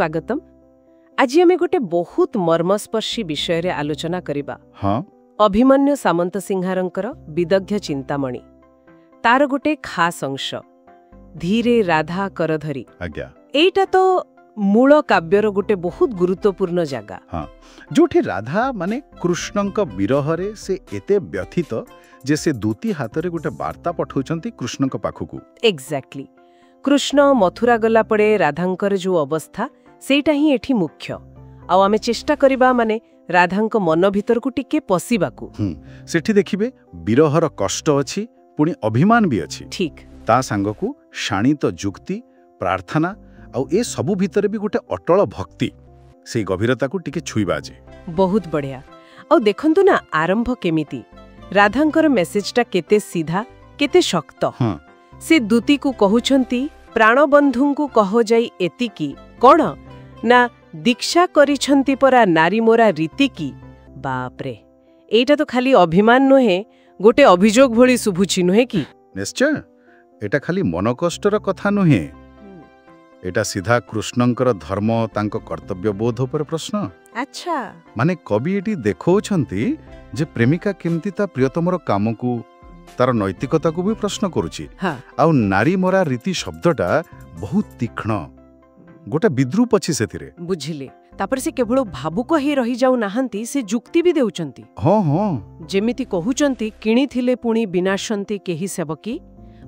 स्वागतम। आज आम गोटे बहुत मर्मस्पर्शी विषय रे आलोचना करिबा। हाँ अभिमन्यु सामंत सिंहारंकर विदग्ध चिंतामणि तार गोटे खास अंश धीरे राधा करधरी। आज्ञा एटा तो मूल काव्यर गोटे बहुत गुरुत्वपूर्ण जगह। हाँ जोठी राधा माने कृष्णंक विरहरे से एते व्यथित जे से दूती हातरे गोटे वार्ता पठाउछंती कृष्णंक पाखकू। एग्जैक्टली कृष्ण मथुरा गला पड़े राधांकर जो अवस्था सेटा ही एठी मुख्य। आउ आमे चेष्टा करिबा माने राधांक मन भीतर को टिके पसिबाकू। सेठी देखिबे विरहर कष्ट अछि पुणी अभिमान भी अछि। ठीक ता सांगकू शाणित जुक्ति प्रार्थना आउ ए सबु भीतर भी गोटे अटल भक्ति से गभीरता को टिके छुईबा जे। बहुत बढ़िया। आउ देखंतु ना आरंभ केमिति राधांकर मेसेजटा केते सीधा केते शक्त। हाँ से दूती को कहउछंती प्राणबंधु को कह जाई एतिकी कोण ना दीक्षा करिछंती परा नारी मोरा रीति की। बाप रे एटा तो खाली अभिमान नहे गोटे अभियोग भली सुभुछि नहे की। निश्चय एटा खाली मन कष्टर कथा नुहे, एटा सीधा कृष्णंकर धर्म तांको कर्तव्य बोध पर प्रश्न। अच्छा माने कवि एटी देखौछंती जे प्रेमिका केमती ता प्रियतमर काम को तार नैतिकता को भी प्रश्न करुछि। हाँ आउ नारी मरा रीति शब्दटा बहुत तीक्ष्ण गोटे विद्रूप अछि सेथिरे। बुझिले तापर से केवल भावुक ही रही जाऊ नाहंती से जुक्ति भी देउचंती। हाँ हाँ जेमिति कहउचंती किणी थिले पुणी विनाशंती केही सेवकी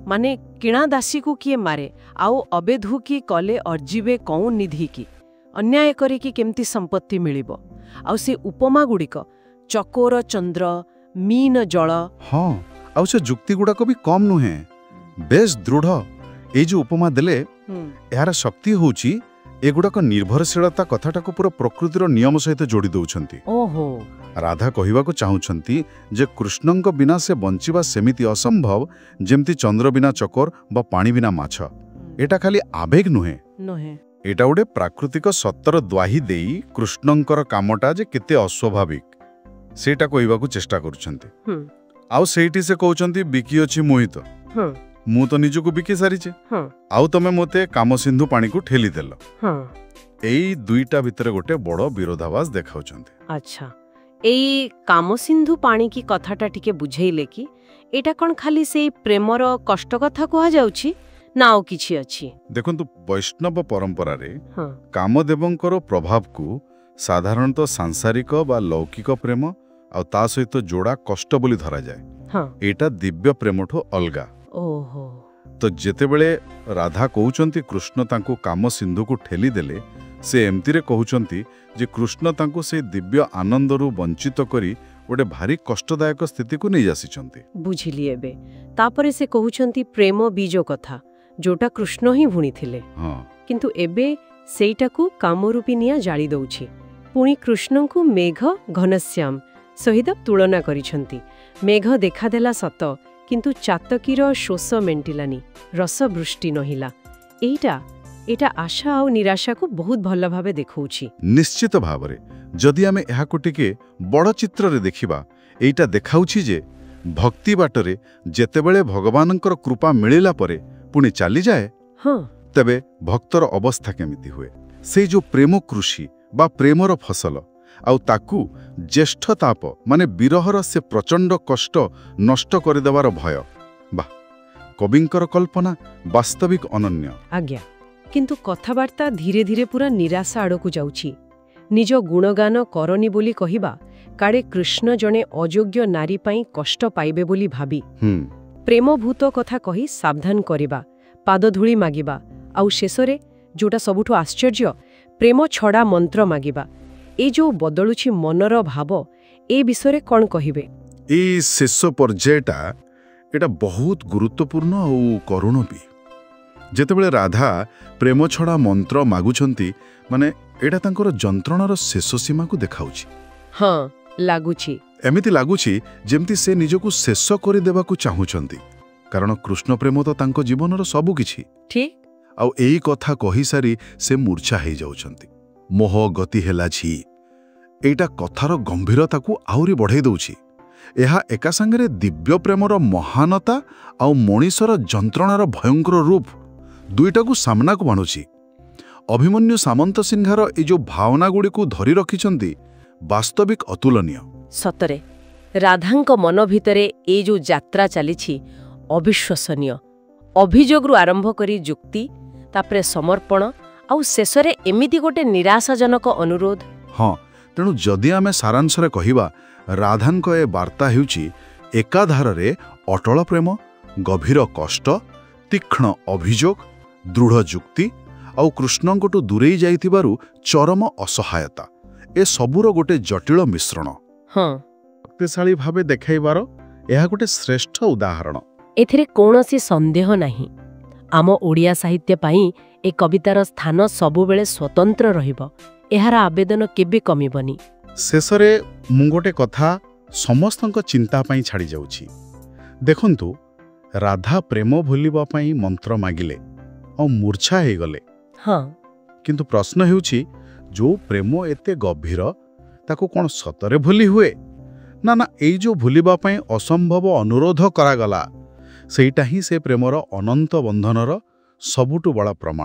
माने किणा दासी को किए मारे आउ अबेधु की कले अर्जीवे कौ निधि की अन्याय करे कि केमती संपत्ति मिलिबो। आउ से उपमा गुड़िक चकोर चंद्र मीन जल। हाँ आउ से जुक्ति गुड़ाक भी कम नुहे बेस दृढ़। ए जो उपमा देले यार शक्ति होउची एगुड़ाक निर्भरशीलता कथाटाको पूरा प्रकृतिर नियम सहित जोड़ी दउछंती। ओहो राधा कहिबाको चाहुछंती जे कृष्णंक बिना से बंचिबा सेमिति असंभव जेमती चंद्र बिना चकोर बा पानी बिना माछ। एटा खाली आवेग नुहे नहे एटा गोटे प्राकृतिक सत्तर द्वाही देई कृष्णंकर कामटा जे केते अस्वाभाविक सेटा कहिबाको चेष्टा करूछंती। आउ सेठी से कहउछंती बिकी अछि मोहित मु तो निजको बिकी सारिचे आउ तमे मोते काम सिंधु पानी को ठेली देलो। एई दुईटा भितर गोटे बड़ विरोधाभास देखाउछंती। अच्छा एई काम सिंधु पानी की कथाटा टिके बुझेइले कि एटा कोन खाली से प्रेमर कष्ट कथा कहा जाउछि ना ओ किछि अछि। देखंतु वैष्णव परंपरा रे कामदेवंकर प्रभाव को साधारणतः सांसारिक बा लौकिक प्रेम आ ता सहित जोड़ा कष्ट बोली धरा जाए। एटा दिव्य प्रेमठो अलगा। ओहो तो जेतेबेले राधा कहउचंती कृष्ण तांको काम सिंधु को ठेली देले से एमतीरे कहउचंती जे कृष्ण तांको से दिव्य आनंदरू वंचित करी गोटे भारी कष्टदायक स्थिति को नहीं जासिचंती। बुझिली एबे तापरे से कहउचंती प्रेम बीज कथा जोटा कृष्ण ही भुणी थिले। किंतु एबे सेइटाकू कामरूपी निया जाली दउछि। पुणी कृष्ण को मेघ घनश्याम सहित तुलना करिछंती। मेघ देखादेला सत किंतु चातकीर शोष मेंटिलानी रस वृष्टि नहिला। एटा आशा और निराशा को बहुत भल भावे देखौछि। निश्चित भावरे जदि आमे एहा को टिके बड़ चित्र रे देखिबा एटा देखाउछि जे भक्ति बाटरे जेतेबेले भगवानंकर कृपा मिलिला परे पुणी चली जाए तबे भक्तर अवस्था केमिति हुए। से जो प्रेम कृषि बा प्रेमर फसल आउ ताकू ज्येष्ठ ताप माने विरहर से प्रचंड कष्ट नष्ट करदेवार भय। बा कविंकर कल्पना वास्तविक अनन्य। आज्ञा किंतु कथावार्ता धीरे धीरे पूरा निराशा आड़कू जाउछि। निज गुणगान करनी बोली कहिबा काड़े कृष्ण जने अयोग्य नारी पाई कष्ट पाइबे बोली भाबी प्रेमभूत कथा कही सावधान करिबा पादधूली मागिबा आउ शेषरे जोटा सबुठु आश्चर्य प्रेम छड़ा मंत्र मागिबा। ए जो बदलुछि मनर भाव ए विषय कौन कहिबे? ए शेष पर्यायटा एटा बहुत गुरुत्वपूर्ण और करुण भी। जेतेबेले राधा प्रेम छड़ा मंत्र मागुछंती माने एटा तांकर जंत्रणार शेष सीमा को देखाउछि। हाँ लागुछि एमिति लागुछि जेमती से निजको शेष करि देबाकू चाहुछंती कारण कृष्ण प्रेम तो तांको जीवनर सबु किछि। ठीक आउ एई कथा कहि सारी से मूर्छा हे जाउछंती। मोह गति हेला छी एटा कथार गंभीरता को आउरी बढ़ाई दउछि। एहा एका संगरे दिव्य प्रेमर महानता आउ मणिषर जंत्रणार भयंकर रूप दुईटा को सामना को बाणुछि। ଅଭିମନ୍ୟୁ ସାମନ୍ତ ସିଂହାର ଏଇ ଯୋଉ ଭାବନାଗୁଡ଼ିକୁ ଧରି ରଖିଛନ୍ତି ବାସ୍ତବିକ ଅତୁଳନୀୟ। ସତରେ ରାଧାଙ୍କ ମନ ଭିତରେ ଏଇ ଯୋଉ ଯାତ୍ରା ଚାଲିଛି ଅବିଶ୍ୱସନୀୟ। ଅଭିଯୋଗରୁ ଆରମ୍ଭ କରି ଯୁକ୍ତି, ତାପରେ ସମର୍ପଣ, ଆଉ ଶେଷରେ ଏମିତି ଗୋଟେ ନିରାଶାଜନକ ଅନୁରୋଧ। ହଁ, ତେଣୁ ଯଦି ଆମେ ସାରାଂଶରେ କହିବା, ରାଧାଙ୍କ ଏ ବାର୍ତ୍ତା ହେଉଛି ଏକାଧାରରେ ଅଟଳ ପ୍ରେମ, ଗଭୀର କଷ୍ଟ, ତୀକ୍ଷ୍ଣ ଅଭିଯୋଗ, ଦୃଢ଼ ଯୁକ୍ତି ଆଉ କୃଷ୍ଣଙ୍କଠୁ ଦୂରେଇ ଯାଇଥିବାରୁ ଚରମ ଅସହାୟତା, ଏ ସବୁର ଗୋଟେ ଜଟିଳ ମିଶ୍ରଣ। ହଁ, ଶକ୍ତିଶାଳୀ ଭାବେ ଦେଖାଇବାର ଏହା ଗୋଟେ ଶ୍ରେଷ୍ଠ ଉଦାହରଣ। ଏଥିରେ କୌଣସି ସନ୍ଦେହ ନାହିଁ। ଆମ ଓଡ଼ିଆ ସାହିତ୍ୟ ପାଇଁ ଏ କବିତାର ସ୍ଥାନ ସବୁବେଳେ ସ୍ୱତନ୍ତ୍ର ରହିବ। ଏହାର ଆବେଦନ କେବେ କମିବନି। ଶେଷରେ ମୁଁ ଗୋଟେ କଥା ସମସ୍ତଙ୍କ ଚିନ୍ତା ପାଇଁ ଛାଡ଼ି ଯାଉଛି। ଦେଖନ୍ତୁ, ରାଧା ପ୍ରେମ ଭୁଲିବା ପାଇଁ ମନ୍ତ୍ର ମାଗିଲେ ଆଉ ମୂର୍ଚ୍ଛା ହେଇଗଲେ। ହଁ, କିନ୍ତୁ ପ୍ରଶ୍ନ ହେଉଛି, ଯୋଉ ପ୍ରେମ ଏତେ ଗଭୀର, ତାକୁ କ'ଣ ସତରେ ଭୁଲି ହୁଏ? ନା ନା, ଏଇ ଯୋଉ ଭୁଲିବା ପାଇଁ ଅସମ୍ଭବ ଅନୁରୋଧ କରାଗଲା, ସେଇଟା ହିଁ ସେ ପ୍ରେମର ଅନନ୍ତ ବନ୍ଧନର ସବୁଠୁ ବଡ଼ ପ୍ରମାଣ।